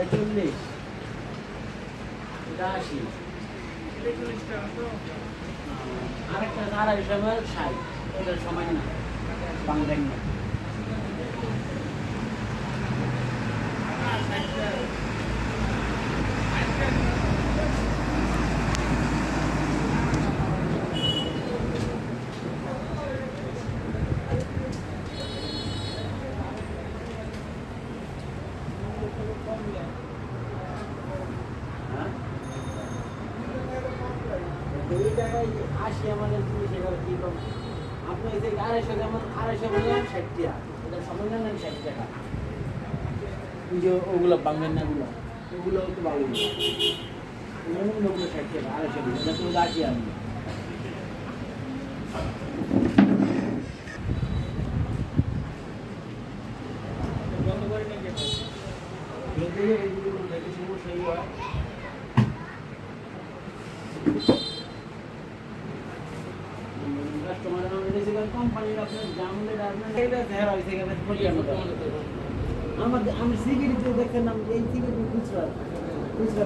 এটা 40, এটা 80, আরেকটা 250 60, ওটার সময় না বাংলায় না। এই জায়গায় 80 আমাদের জিনিস এবার কি কম আপনি এই যে 250 যেমন 250 বললাম 60 টাকা, এটা সময় না 60 টাকা। ওই যে ওগুলো বাংলার নাগুলো ওগুলো তো বাংলা ওগুলো 60 টাকা 250 বলে এটা তো 80 আমি বন্ধ করে নিয়ে যেতে যদি এইগুলো দেখে সমস্যা হয় কাস্টমার কোম্পানির আপনার জামলে আমাদের আমি সিগারেট দেখেন এই সিগারেট খুচরা খুচরা